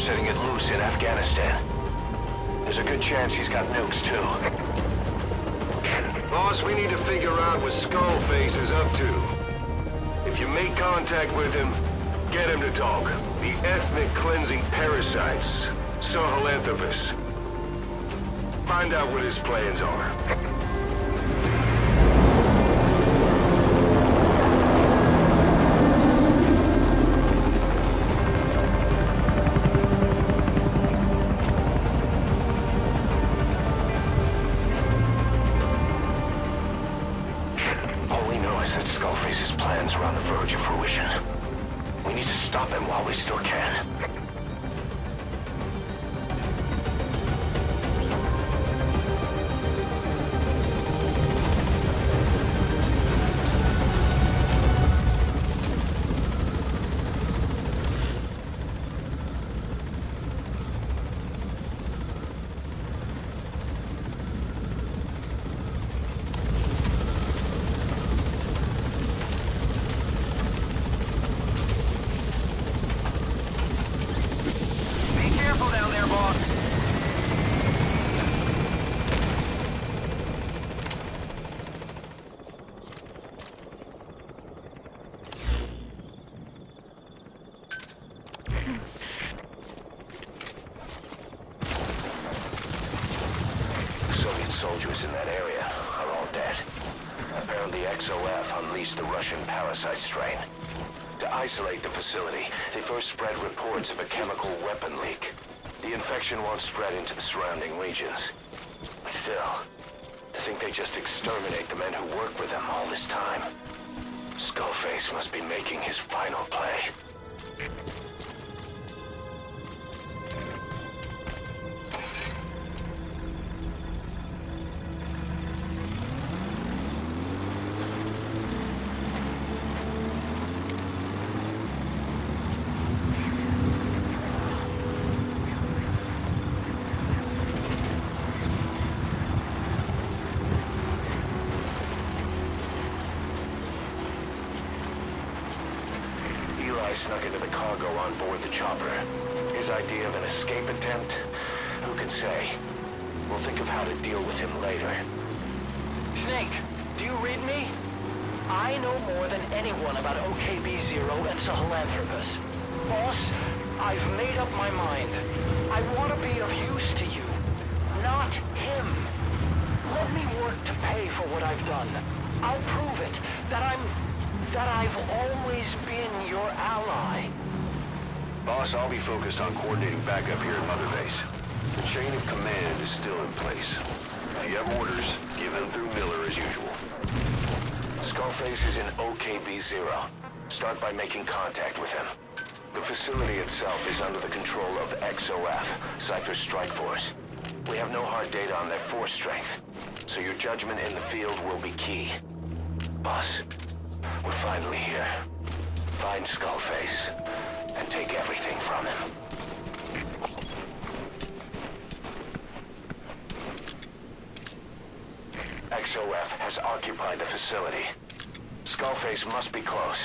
setting it loose in Afghanistan. There's a good chance he's got nukes, too. Boss, we need to figure out what Skullface is up to. If you make contact with him, get him to talk. The ethnic cleansing parasites, Sahelanthropus. Find out what his plans are. All we know is that Skullface's plans are on the verge of fruition. We need to stop him while we still can. Soldiers in that area are all dead. Apparently XOF unleashed the Russian parasite strain. To isolate the facility, they first spread reports of a chemical weapon leak. The infection won't spread into the surrounding regions. Still, to think they just exterminate the men who work with them all this time. Skullface must be making his final play. Snuck into the cargo on board the chopper. His idea of an escape attempt? Who can say? We'll think of how to deal with him later. Snake, do you read me? I know more than anyone about OKB-0 and Sahelanthropus. Boss, I've made up my mind. I want to be of use to you, not him. Let me work to pay for what I've done. I'll prove it, that I've always been your ally. Boss, I'll be focused on coordinating backup here at Mother Base. The chain of command is still in place. If you have orders, give them through Miller as usual. Skullface is in OKB-0. Start by making contact with him. The facility itself is under the control of XOF, Cypher's Strike Force. We have no hard data on their force strength, so your judgment in the field will be key. Boss, we're finally here. Find Skullface and take everything from him. XOF has occupied the facility. Skullface must be close.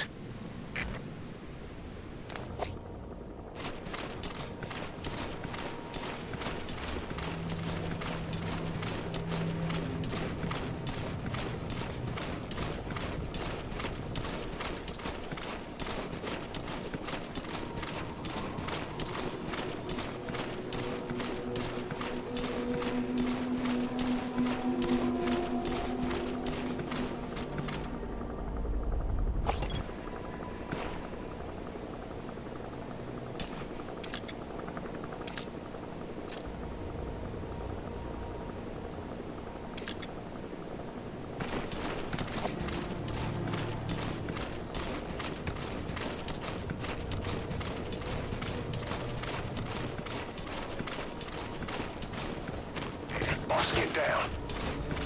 Get down.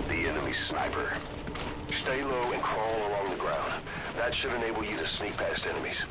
The enemy sniper. Stay low and crawl along the ground. That should enable you to sneak past enemies.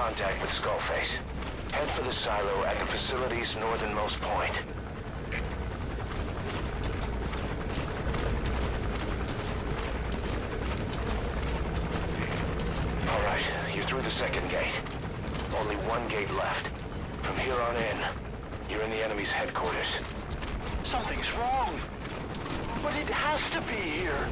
contact with Skullface. Head for the silo at the facility's northernmost point. All right, you're through the second gate. Only one gate left. From here on in, you're in the enemy's headquarters. Something's wrong. But it has to be here.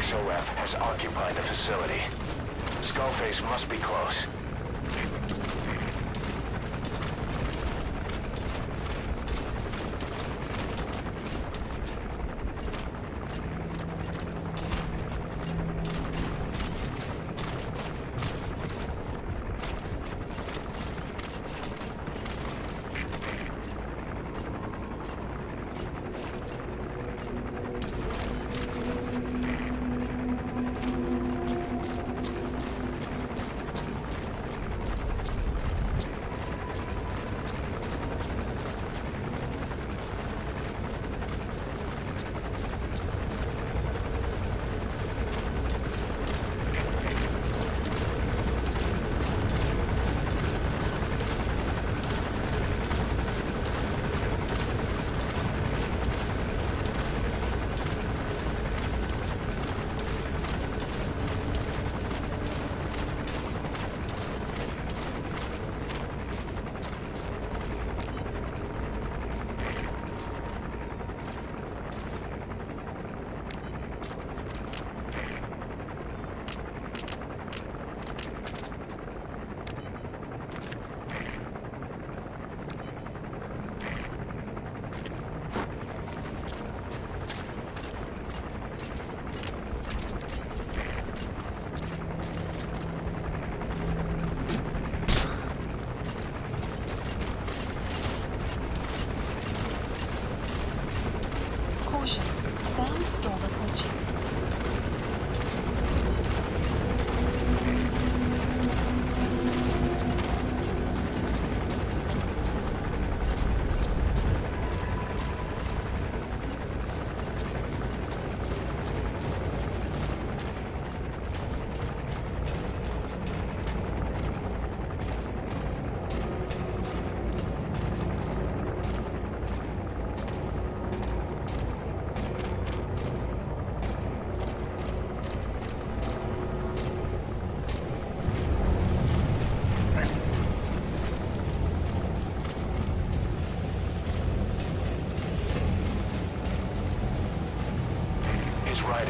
XOF has occupied the facility. Skullface must be close.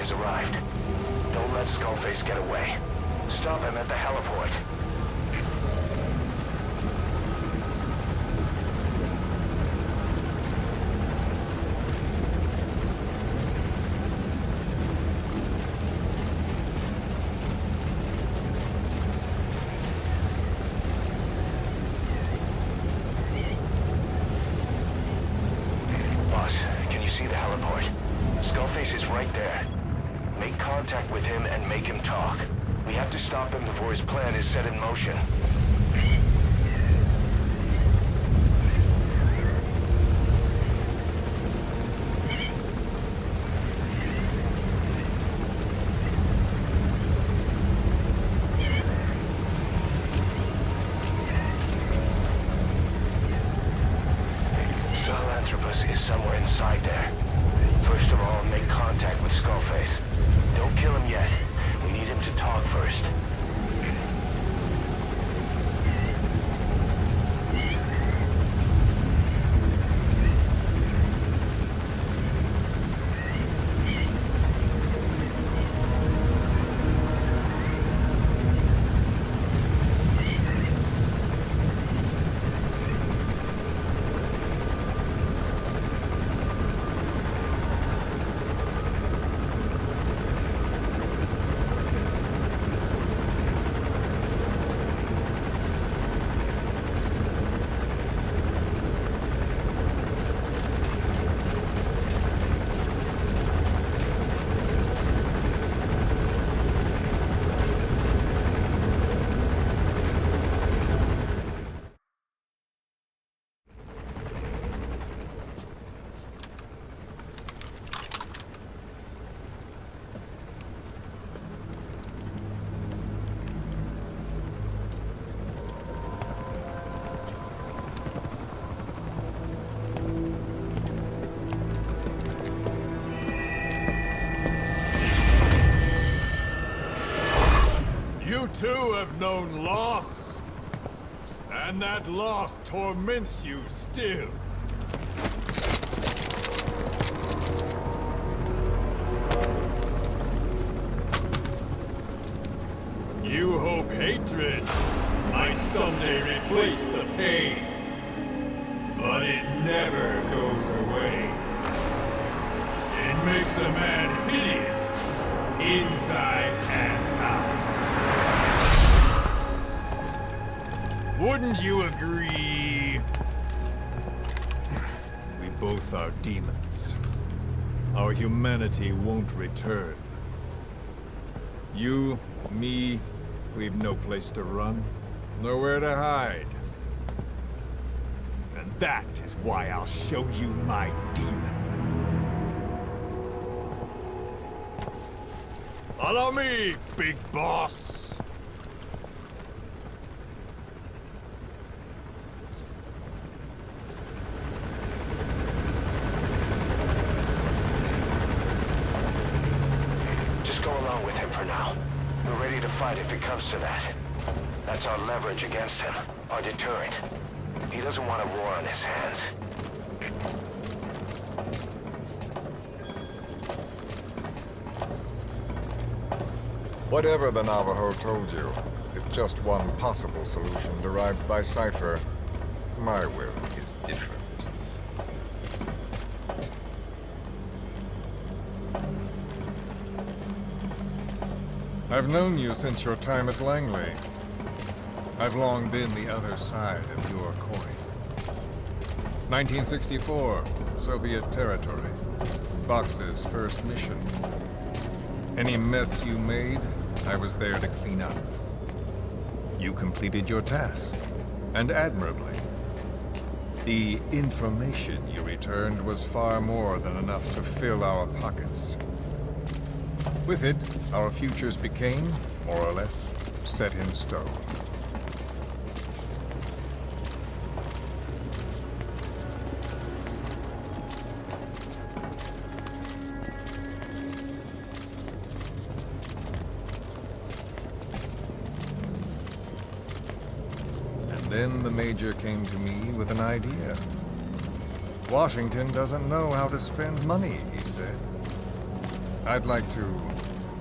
has arrived. Don't let Skullface get away. Stop him at the heliport. See the heliport. Skullface is right there. Make contact with him and make him talk. We have to stop him before his plan is set in motion. Sahelanthropus is somewhere inside there. First of all, make contact with Skullface. Don't kill him yet. We need him to talk first. You too have known loss, and that loss torments you still. You hope hatred might someday replace the pain, but it never goes away. It makes a man hideous, inside and out. Wouldn't you agree? We both are demons. Our humanity won't return. You, me, we've no place to run, nowhere to hide. And that is why I'll show you my demon. Follow me, big boss! Fight if it comes to that. That's our leverage against him, our deterrent. He doesn't want a war on his hands. Whatever the Navajo told you, it's just one possible solution derived by Cypher. My will is different. I've known you since your time at Langley. I've long been the other side of your coin. 1964, Soviet territory. Box's first mission. Any mess you made, I was there to clean up. You completed your task, and admirably. The information you returned was far more than enough to fill our pockets. With it, our futures became, more or less, set in stone. And then the Major came to me with an idea. Washington doesn't know how to spend money, he said. I'd like to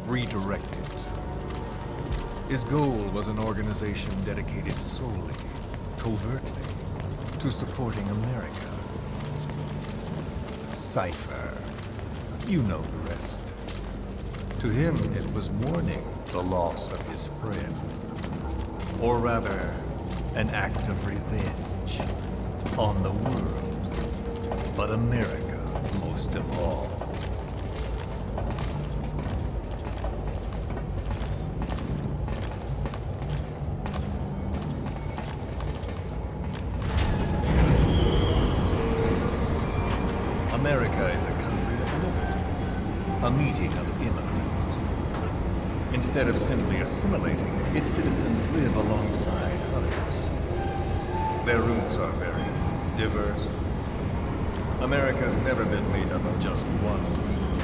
redirect it. His goal was an organization dedicated solely, covertly, to supporting America. Cypher. You know the rest. To him, it was mourning the loss of his friend. Or rather, an act of revenge on the world, but America most of all. America is a country of liberty, a meeting of immigrants. Instead of simply assimilating, its citizens live alongside others. Their roots are varied, diverse. America's never been made up of just one people.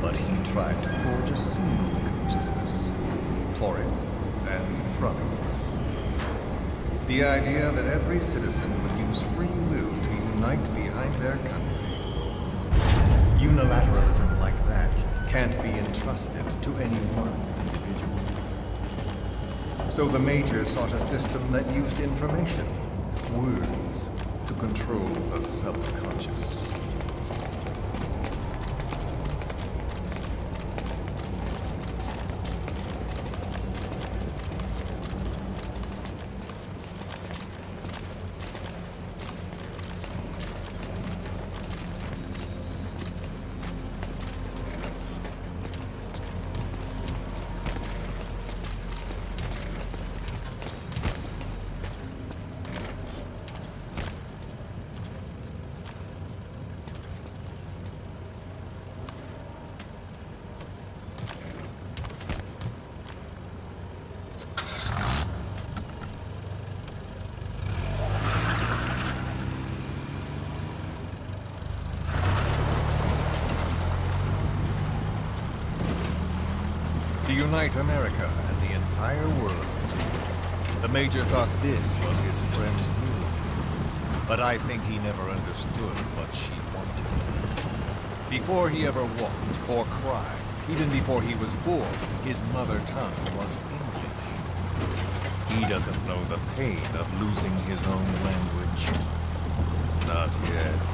But he tried to forge a single consciousness for it and from it. The idea that every citizen would use free will to unite behind their country. Unilateralism like that can't be entrusted to any one individual. So the Major sought a system that used information, words, to control the subconscious. To unite America and the entire world. The Major thought this was his friend's will. But I think he never understood what she wanted. Before he ever walked or cried, even before he was born, his mother tongue was English. He doesn't know the pain of losing his own language. Not yet.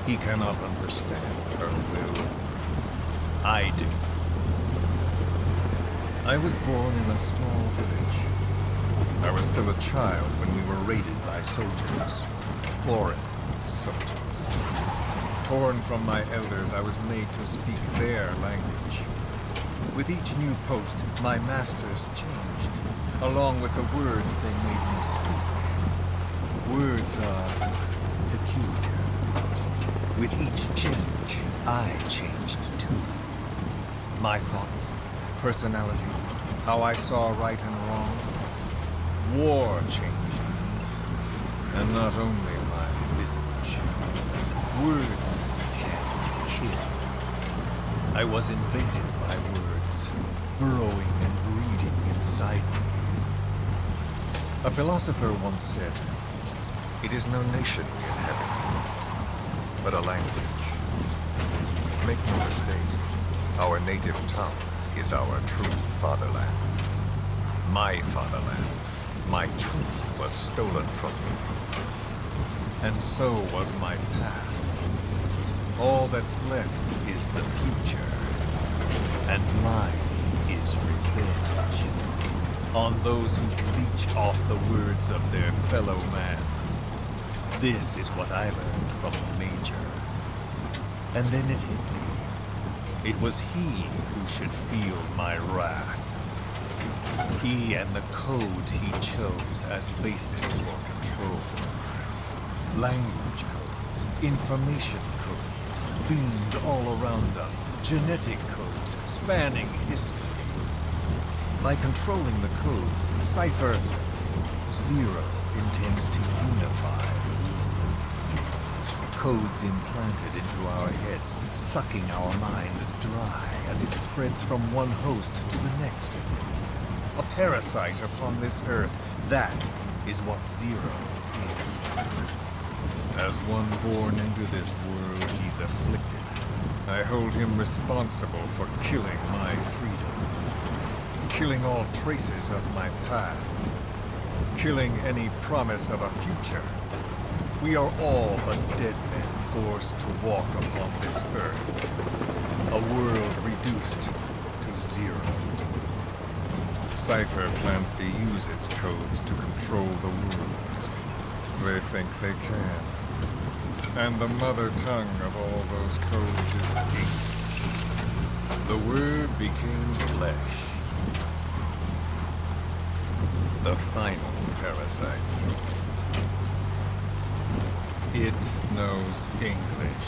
He cannot understand her will. I do. I was born in a small village. I was still a child when we were raided by soldiers. Foreign soldiers. Torn from my elders, I was made to speak their language. With each new post, my masters changed, along with the words they made me speak. Words are peculiar. With each change, I changed too. My thoughts, personality, how I saw right and wrong. War changed me, and not only my visage. Words can kill. I was invaded by words, burrowing and breeding inside me. A philosopher once said, "It is no nation we inhabit, but a language." Make no mistake, our native tongue is our true fatherland. My fatherland, my truth was stolen from me. And so was my past. All that's left is the future. And mine is revenge. On those who leech off the words of their fellow man. This is what I learned from the Major. And then it hit me. It was he who should feel my wrath. He and the code he chose as basis for control. Language codes, information codes, beamed all around us, genetic codes spanning history. By controlling the codes, Cypher Zero intends to unify. Codes implanted into our heads, sucking our minds dry as it spreads from one host to the next. A parasite upon this earth, that is what Zero is. As one born into this world, he's afflicted, I hold him responsible for killing my freedom. Killing all traces of my past. Killing any promise of a future. We are all but dead men forced to walk upon this earth. A world reduced to zero. Cypher plans to use its codes to control the world. They think they can. And the mother tongue of all those codes is hate. The Word became flesh. The final parasite. It knows English.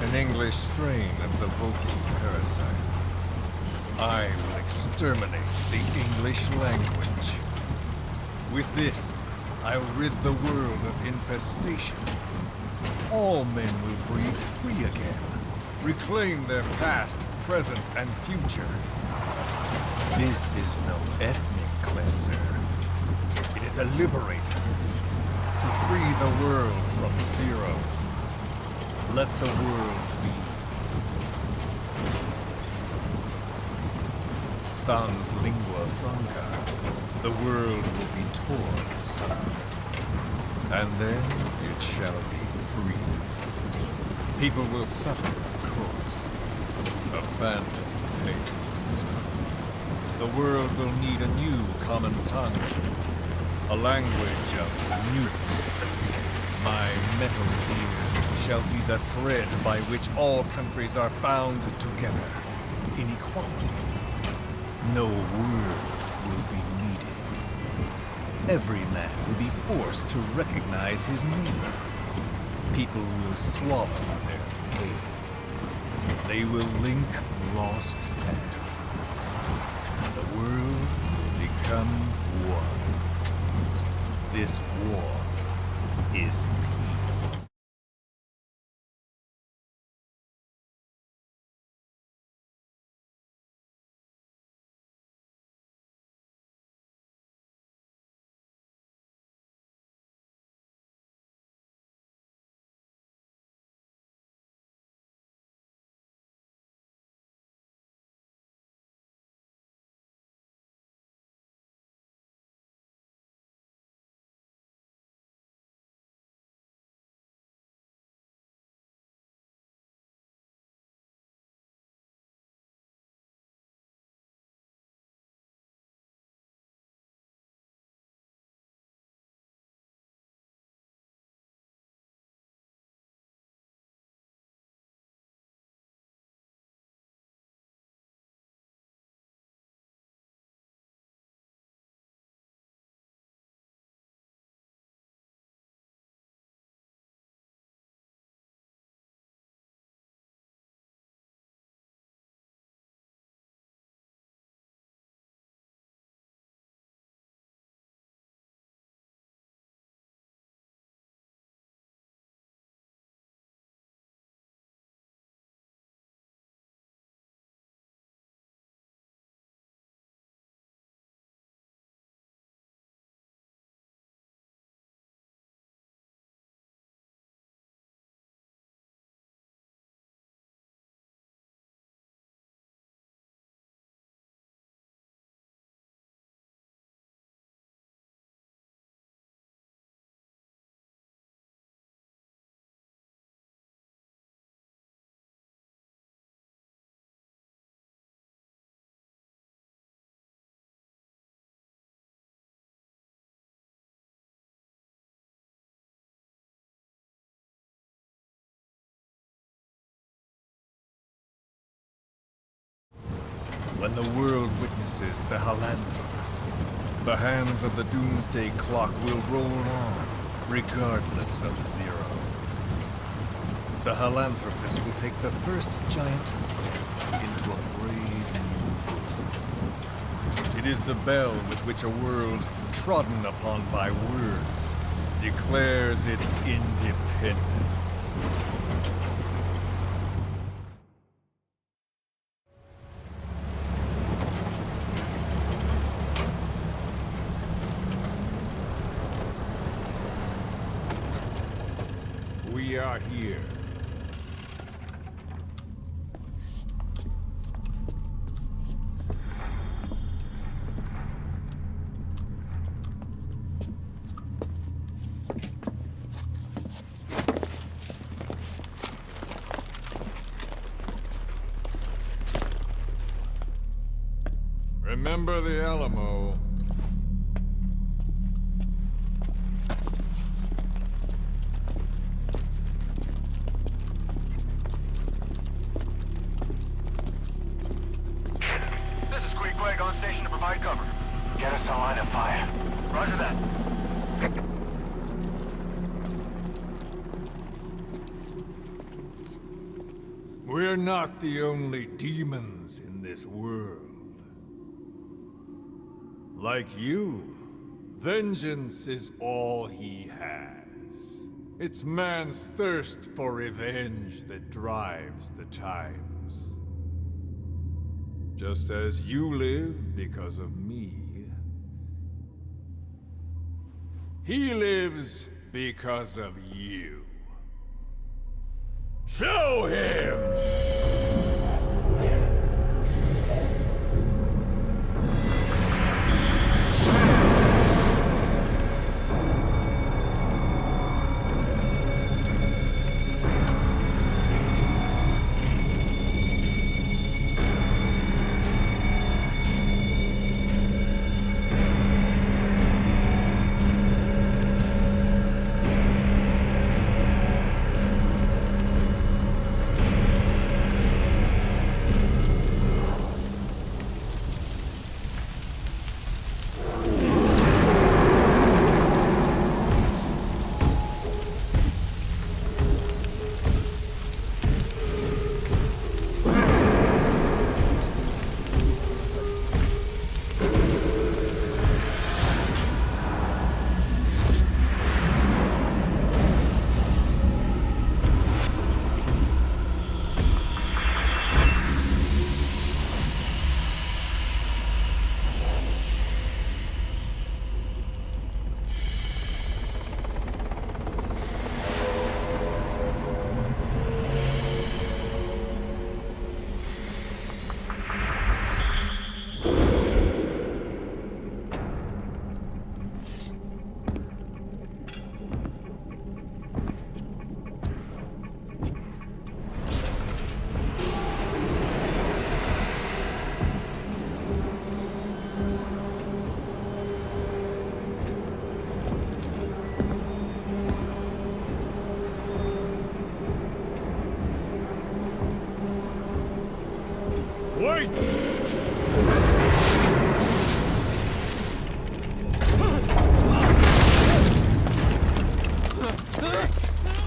An English strain of the vocal parasite. I will exterminate the English language. With this, I'll rid the world of infestation. All men will breathe free again, reclaim their past, present, and future. This is no ethnic cleanser. It is a liberator. To free the world from zero. Let the world be. Sans lingua franca. The world will be torn asunder. And then it shall be free. People will suffer, of course. A phantom pain. The world will need a new common tongue. A language of nukes. My metal gears shall be the thread by which all countries are bound together. In equality. No words will be needed. Every man will be forced to recognize his neighbor. People will swallow their pain. They will link lost paths. The world will become one. This war is peace. When the world witnesses Sahelanthropus, the hands of the doomsday clock will roll on, regardless of zero. Sahelanthropus will take the first giant step into a brave new world. It is the bell with which a world trodden upon by words declares its independence. We are here. Remember the Alamo. This is Queequeg on station to provide cover. Get us a line of fire. Roger that. We're not the only demons in this world. Like you, vengeance is all he has. It's man's thirst for revenge that drives the times. Just as you live because of me, he lives because of you. Show him! Wait!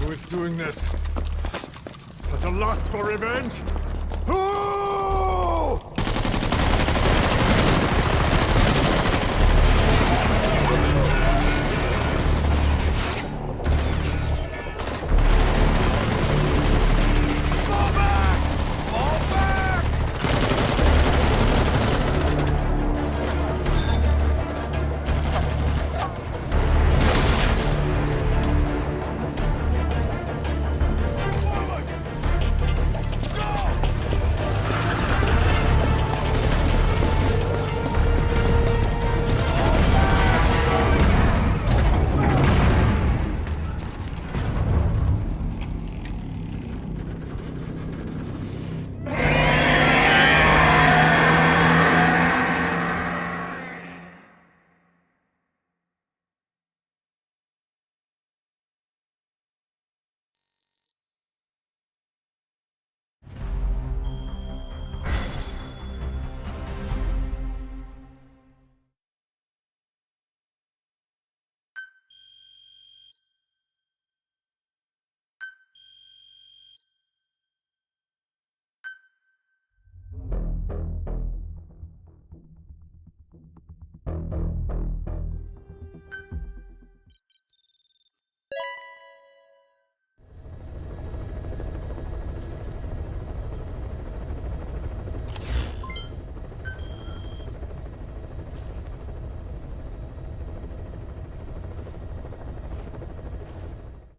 Who is doing this? Such a lust for revenge?